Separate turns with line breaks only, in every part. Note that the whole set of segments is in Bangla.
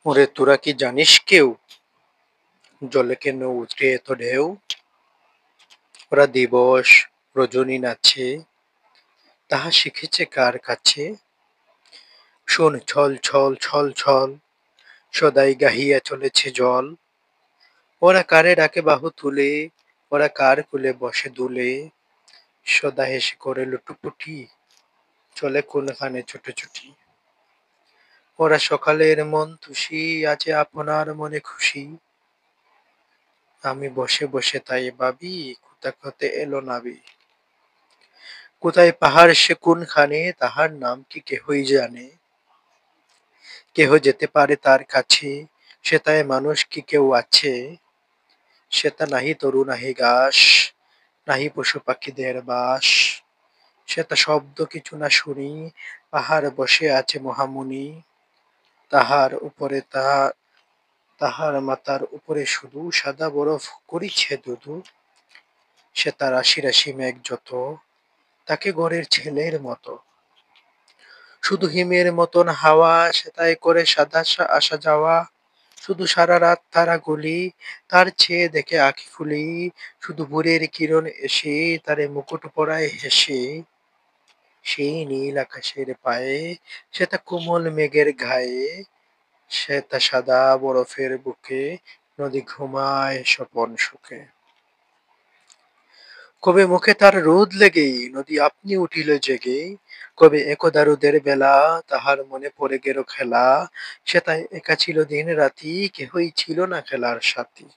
ওরে তোরা কি জানিস কেউ জলে কেন উঠে এত ঢেউ? ওরা দিবস রজনী নাচে, তাহা শিখেছে কার কাছে? শোন ছল ছল ছল ছল, সদাই গাহিয়া চলেছে জল। ওরা কারে ডাকে বাহু তুলে, ওরা কার কুলে বসে দুলে। সদা হেসে করে লুটোপুটি, চলে কোনখানে ছুটোছুটি। ওরা সকালের মন তুষি, আছে আপনার মনে খুশি। আমি বসে বসে তাই ভাবি, কোথা হতে এলো নাবি। কোথায় পাহাড় সে কোনখানে, তাহার নাম কি কেহই জানে। কেহ যেতে পারে তার কাছে, সেথায় মানুষ কি কেউ আছে। সেথা নাহি তরু নাহি ঘাস, নাহি পশু পাখিদের বাস। সেথা শব্দ কিছু না শুনি, পাহাড় বসে আছে মহামুনি। তাহার উপরে তাহার মাথার উপরে শুধু সাদা বরফ করিছে ধুধু। সেথা রাশি রাশি মেঘ যত, তাকে ঘরের ছেলের মতো। শুধু হিমের মতন হাওয়া, সেথায় করে সাদা আসা যাওয়া। শুধু সারা রাত তারা গুলি, তার চেয়ে দেখে আঁখি ফুলি। শুধু ভোরের কিরণ এসে তারে মুকুট পরায় হেসে। সেই নীল আকাশের পায়ে, সেটা কোমল মেঘের ঘায়ে, সেটা সাদা বরফের বুকে, নদী ঘুমায় স্বপন সুখে। কবে মুখে তার রোদ লেগেই নদী আপনি উঠিল জেগে। কবে একদা রোদের বেলা, তাহার মনে পড়ে গেল খেলা। সেথায় একা ছিল দিন রাতি, কেহই ছিল না খেলার সাথী।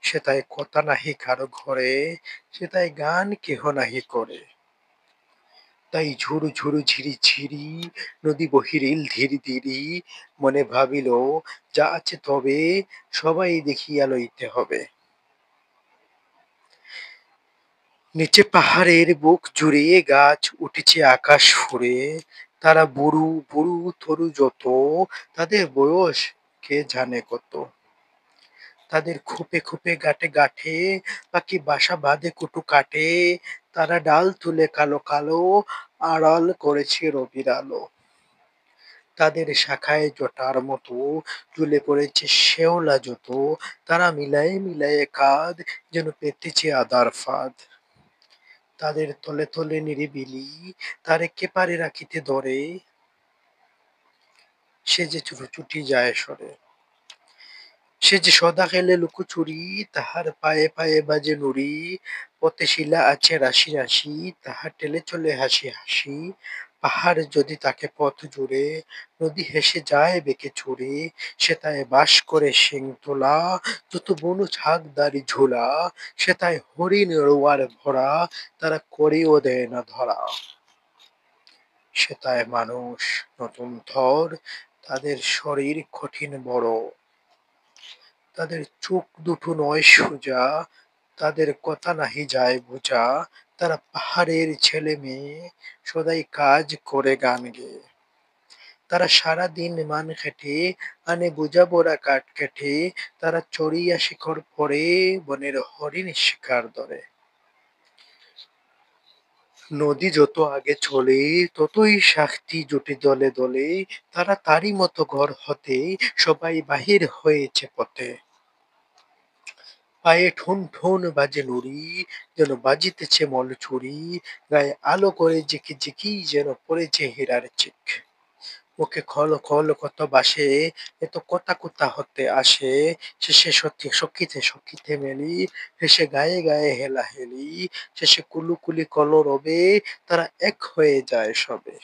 সেথায় কথা নাহি কারো ঘরে, সেথায় গান কেহ নাহি করে। তাই ঝুরু ঝুরু ঝিরি ঝিরি, নদী বহিরিল ধীরি ধীরি। মনে ভাবিল, যা আছে তবে সবাই দেখিয়া লইতে হবে। নিচে পাহাড়ের বুক জুড়ে গাছ উঠেছে আকাশ ফুঁড়ে। তারা বুড়ো বুড়ো তরু যত, তাদের বয়স কে জানে কত। তাদের খোপে খোপে গাঁঠে গাঁঠে, পাখি বাসা বাঁধে কুটু কাটে। তারা ডাল তুলে কালো কালো, আড়াল করেছে রবির আলো। তাদের শাখায় জটার মতো ঝুলে পড়েছে শেওলা যত। তারা মিলায়ে মিলায়ে কাঁধ, যেন পেতেছে আদার ফাঁদ। তাদের তলে তলে নিরিবিলি, তারে কে পারে রাখিতে ধরে। সে যে ছুটি যায় সরে। সে যে সদা খেলে লুকোচুরি, তাহার পায়ে পায়ে বাজে নুড়ি। পথে শিলা আছে রাশি রাশি, তাহা টেলে চলে হাসি হাসি। পাহাড় যদি তাকে পথ জুড়ে, নদী হেসে যায় বেঁকে ছুড়ে। সেথায় বাস করে শিং তোলা, যত বনু ঝাঁক দাড়ি ঝোলা। সেথায় হরিণ রোয়ার ভরা, তারা করেও দেয় না ধরা। সেথায় মানুষ নতুন থর, তাদের শরীর কঠিন বড়। তাদের চোখ দুটো নয় সোজা, তাদের কথা নাহি যায় বোঝা। তারা পাহাড়ের ছেলে মেয়ে, সদাই কাজ করে গান গেয়ে। তারা সারাদিন মান খেটে, আনে বোঝা বড়া কাঠ কেটে। তারা চড়িয়া শিখর পরে, বনের হরিণ শিকার ধরে। নদী যত আগে চলে, ততই শাস্তি জোটে দলে দলে। তারা তারই মতো ঘর হতে, সবাই বাহির হয়েছে পথে। পায়ে ঠুন ঠুন বাজে নুড়ি, যেন বাজিতেছে মলছুরি। গায়ে আলো করে ঝিকি ঝিকি, যেন পড়েছে হীরার চিক। মুখে খল খল কত বাসে, এত কথা কোথা হতে আসে। শেষে সত্যি সখিতে সখিতে মেলি, হেসে গায়ে গায়ে হেলা হেলি। শেষে কুলুকুলি কলরবে, তারা এক হয়ে যায় সবে।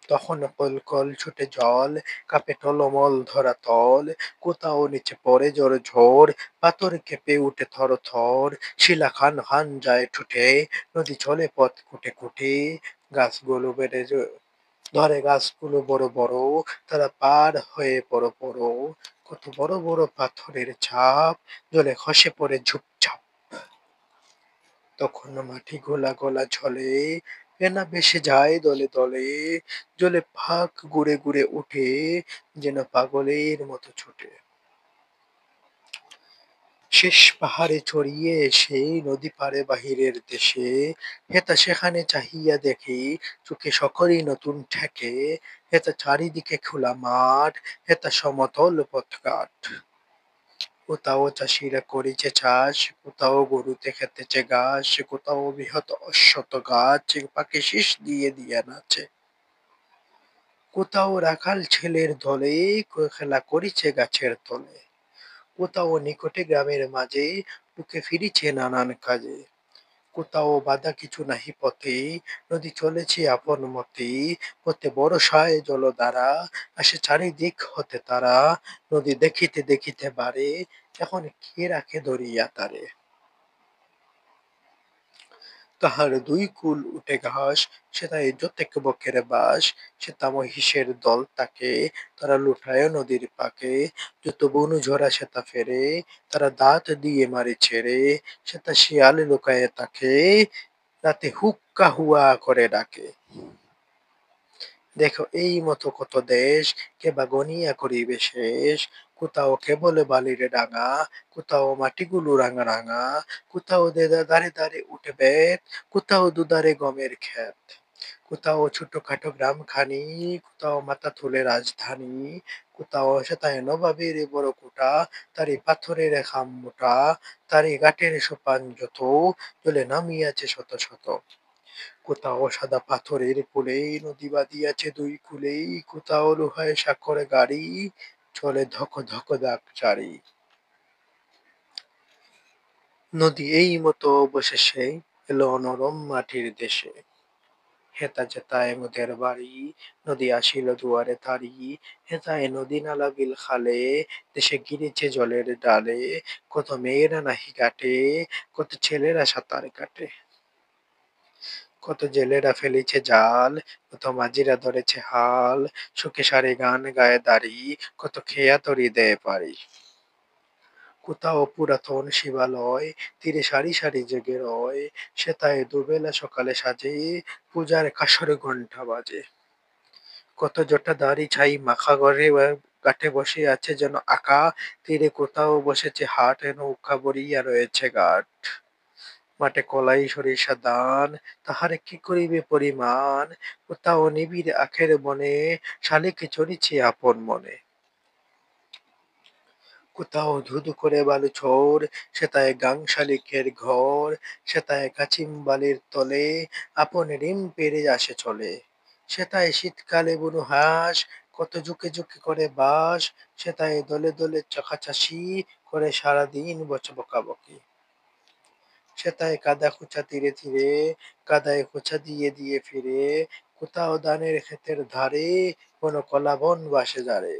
তখন কল কল ছুটে জল, কাঁপে টলমল ধরা তল। কোথাও নিচে পড়ে জোরে ঝড়, পাথর কেঁপে উঠে থর থর। শিলা খান খান যায় ঠুঠে, নদী চলে পথ কুটে কুটে। গাছগুলো ধরে গাছগুলো বড় বড়, তারা পার হয়ে বড় বড়। কত বড় বড় পাথরের ছাপ, জলে খসে পড়ে ঝুপঝাপ। তখন মাটি গলা গলা ঝলে, ফেনা ভেসে যায় দলে দলে। জলে ফাঁক গুড়ে গুড়ে ওঠে, যেন পাগলের মতো ছোটে। শেষ পাহাড়ে চড়িয়ে এসে নদী পারে বাহিরের দেশে, হেতা সেখানে চাহিয়া দেখি চোখে সকলই নতুন ঠেকে, হেতা চারিদিকে খোলা মাঠ, হেতা সমতল পথঘাট। কোথাও চাষিরা করেছে চাষ, কোথাও গরুতে খেতেছে ঘাস, কোথাও বৃহৎ অশ্বত্থ গাছ পাকে শীষ দিয়ে দিয়ে নাচে। কোথাও রাখাল ছেলের দলে খেলা করিছে গাছের তলে। কোথাও নিকটে গ্রামের মাঝে বুকে ফিরিছে নানান কাজে। কোথাও বাধা কিছু নাহি পথে, নদী চলেছে আপন মতে, পথে বরষায় জলধারা, আসে চারিদিক হতে তারা, নদী দেখিতে দেখিতে বাড়ে, এখন কে রাখে ধরিয়া তারে। তাহার দুই কূল উঠে ঘাস, সেথায় যতেক বকের বাস, সেথা মহিষের দল তাকে, তারা লুটায় নদীর পাকে, যত বনু ঝরা সেথা ফেরে, তারা দাঁত দিয়ে মারে ছেড়ে, সেথা শিয়াল লুকায়ে থাকে, রাতে হুক্কা হুয়া করে ডাকে। দেখো এই মতো কত দেশ, কে বা গনিয়া করিবে শেষ, কোথাও কেবল বালির ডাঙা, কোথাও মাটিগুলো রাঙা রাঙা, কোথাও দাঁড়ে দাঁড়ে উঠে বেত, কোথাও দুধারে গমের ক্ষেত, কোথাও ছোটখাটো গ্রামখানি, কোথাও মাথা তুলে রাজধানী, কোথাও সেথায় নবাবের বড় কোঠা, তারই পাথরের খাম মোটা, তারই গাঁটের সোপান যত, জলে নামিয়াছে শত শত। কোথাও সাদা পাথরের কোলেই নদী বাঁধিয়াছে দুই কূলেই, কোথাও লোহায় সাঁকর গাড়ি, চলে ধক ধক দাগ চারি। নদী এই মতো অবশেষে এলো নরম মাটির দেশে। হেতা যেতায় মোদের বাড়ি, নদী আসিল দুয়ারে তারি, হেতায় নদী নালা বিল খালে, দেশে গিরেছে জলের ডালে, কত মেয়েরা নাহি ঘাটে, কত ছেলেরা সাঁতার কাটে। কত জেলেরা ফেলেছে জাল, কত মাঝিরা ধরেছে হাল, সুখে সারে গান গায়ে দাঁড়ি, কত খেয়া তরি দেয় পারি। কোথাও পুরাতন শিবালয়, তীরে সারি সারি জেগে রয়, সেথায় দুবেলা সকালে সাজে, পূজার কাঁসর ঘণ্টা বাজে। কত জটাধারী ছাই মাখা ঘরে ঘাটে বসে আছে যেন আঁকা, তীরে কোথাও বসেছে হাট, নৌকা বড়িয়া রয়েছে ঘাট। মাঠে কলাই সরিষা ধান, তাহারে কি করিবে পরিমাণ, কোথাও নিবিড় আখের বনে, শালিক চরিছে আপন মনে। কোথাও ধুধু করে বালুচর, সেথায় গাং শালিকের ঘর, সেথায় কাচিম তলে, আপন ডিম পেড়ে আসে চলে। সেথায় শীতকালে বুনো হাঁস, কত ঝুঁকে ঝুঁকে করে বাস, সেথায় দলে দলে চকাচাশি, করে সারাদিন বকাবকি। সেথায় কাদা খোঁচা তীরে তীরে, কাদায় খোঁচা দিয়ে দিয়ে ফিরে, কোথাও ধানের ক্ষেতের ধারে, কোনো কলা বন বাসে যারে।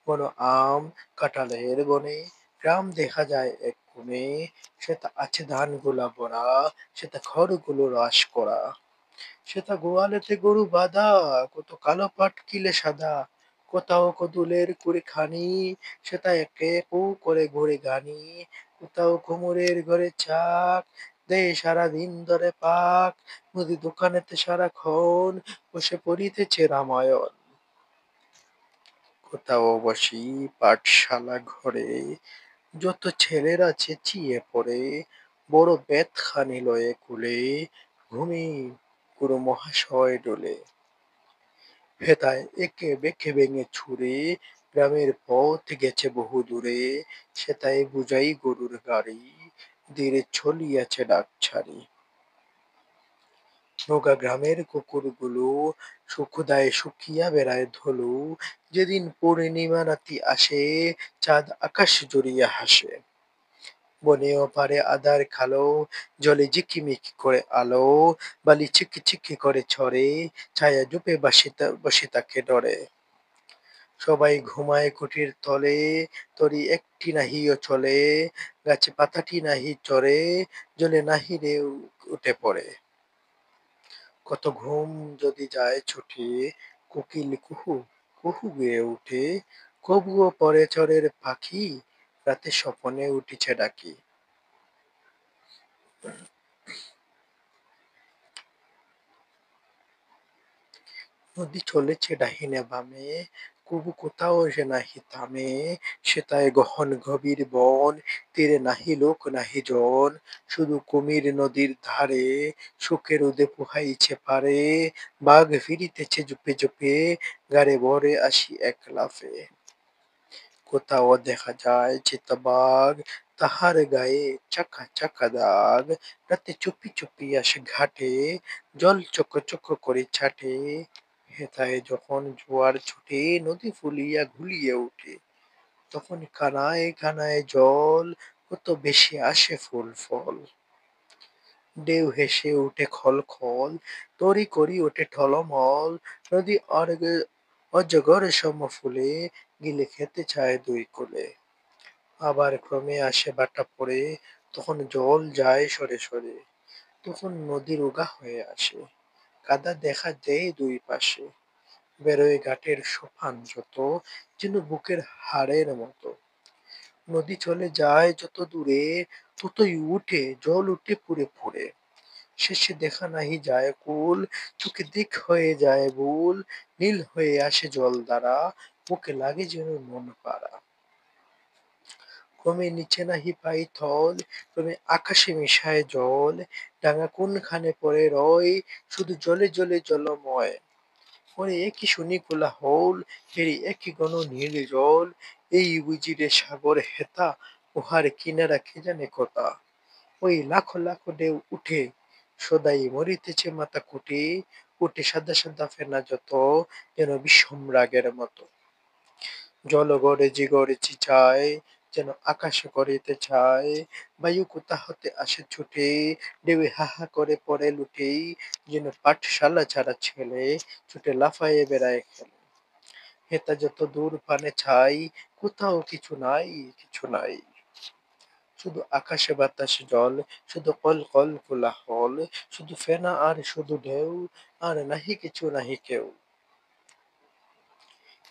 কোনো আম কাঁঠালের বনে, গ্রাম দেখা যায় এক কোণে, সেথা আছে ধানগুলা ভরা, সেথা খড়গুলো রাশ করা। সেথা গোয়ালেতে গরু বাঁধা, কত কালো পাটকিলে সাদা, কোথাও কদুলের কুড়িখানি, সেথায় কে কু করে ঘুরে গানি, কোথাও কুমোরের ঘরে চাক, দেয় সারাদিন ধরে পাক, মুদি দোকানেতে সারাক্ষণ বসে পড়িতেছে রামায়ণ। কোথাও বসি পাঠশালা ঘরে, যত ছেলেরা চেঁচিয়ে পড়ে, বড় বেতখানি লয়ে কোলে, ঘুমে গুরু মহাশয় ডোলে। হেথায় একে বেঁকে ভেঙে ছুঁড়ে, গ্রামের পথ গেছে বহু দূরে, সেথায় বুঝাই গরুর গাড়ি, ধীরে চলিয়াছে ডাক ছাড়ি। নৌকা গ্রামের কুকুরগুলো সুখদায় শুকিয়া বেড়ায় ধুলো, যেদিন পূর্ণিমা রাতি আসে, চাঁদ আকাশ জুড়িয়া হাসে। বনে ওপারে আঁধার কালো, জলে ঝিকিমিকি করে আলো, বালি ছিকি ছিকি করে ঝরে, ছায়া ঝোপে বসে থাকে ডরে। সবাই ঘুমায় কুটির তলে, তরি একটি নাহিও চলে, গাছে পাতাটি নাহি চড়ে, জলে নাহি ঢেউ উঠে পড়ে। কত ঘুম যদি যায় ছুটি, কোকিল কুহু কুহু গেয়ে ওঠে, কবুও পরে চড়ের পাখি, রাতে স্বপনে উঠিছে ডাকি। নদী চলেছে ডাহিনে বামে, কবু কোথাও সে নাহি থামে, সেথায় গহন গভীর বন, তীরে নাহি লোক নাহি জন, শুধু কুমির নদীর ধারে, সুখে রোদে পোহাইছে পারে, বাঘ ফিরিতেছে জুপে জুপে, গাড়ে বরে আসি এক লাফে। কোথাও দেখা যায় চিতাবাঘ, তাহার গায়ে চাকা চাকা দাগ, রাতে চুপি চুপি আসে ঘাটে, জল চক চক করে ছাটে, হেথায় যখন জোয়ার ছোটে নদী ফুলিয়া ঘুলিয়ে ওঠে, তখন কানায় কানায় জল, কত বেশি আসে ফুল ফল। ঢেউ হেসে ওঠে খল খল, তরি করি ওঠে ঢলমল, নদী অজগর সম ফুলে, গিলে খেতে চায় দুই কূলে। আবার ক্রমে আসে ভাটা পড়ে, তখন জল যায় সরে সরে, তখন নদী রোগা হয়ে আসে, কাদা দেখা দেয় দুই পাশে, বেরোয় ঘাটের সোপান যত, যেন বুকের হাড়ের মতো। নদী চলে যায় যত দূরে, ততই উঠে জল উঠে পুড়ে পুড়ে, শেষে দেখা নাহি যায় কূল, চোখে দিক হয়ে যায় ভুল, নীল হয়ে আসে জল দ্বারা, বুকে লাগে যেন মন পাড়া। ক্রমে নিচে নাহি পাই থল, ক্রমে আকাশে মিশায় জল, ডাঙা কোনখানে পড়ে রয়, শুধু জলে জলে জলময়। ওরে এ কি শুনি কোলাহল, এরি এ কি ঘন নীল জল, এই বুঝি রে সাগর হেথা, উহার কিনারা কে জানে কোথা। ওই লাখো লাখো ঢেউ উঠে, সদাই মরিতেছে মাথা কুটে, উঠে সাদা সাদা ফেনা যত, যেন বিষম রাগের মতো। জল গরজি গরজি যায়, যেন আকাশে করিতে চায়, বায়ু কোথা হতে আসে ছুটে, ঢেউয়ে হা হা করে পড়ে লুটে, যেন পাঠশালা ছাড়া ছেলে, ছুটে লাফায়ে বেড়ায় খেলে। হেতা যত দূর পানে ছাই, কোথাও কিছু নাই কিছু নাই, শুধু আকাশে বাতাসে জল, শুধু কল কল কোলাহল, শুধু ফেনা আর শুধু ঢেউ, আর নাহি কিছু নাহি কেউ।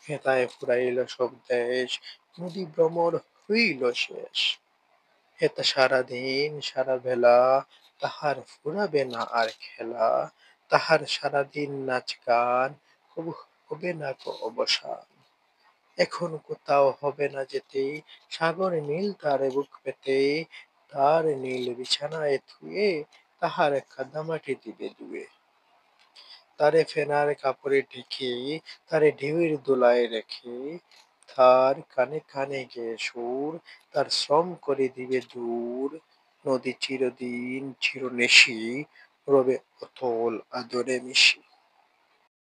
হেথায় ফুরাইল সব দেশ, নদী ভ্রমর হইল শেষ। হেথা সারাদিন সারা বেলা, তাহার ফুরাবে না আর খেলা, তাহার সারাদিন নাচ গান, কবু হবে না কো অবসান। এখন কোথাও হবে না যেতে, সাগর নীল তারে বুক পেতে, তার নীল বিছানায় থুয়ে, তাহার কাদামাটি দিবে ধুয়ে। তারে ফেনার কাপড়ে ঢেকে, তারে ঢেউয়ের দোলায় রেখে, তার কানে কানে গেয়ে সুর, তার শ্রম করে দিবে দূর, নদী চিরদিন চিরনিশি, রবে অতল আদরে মিশি।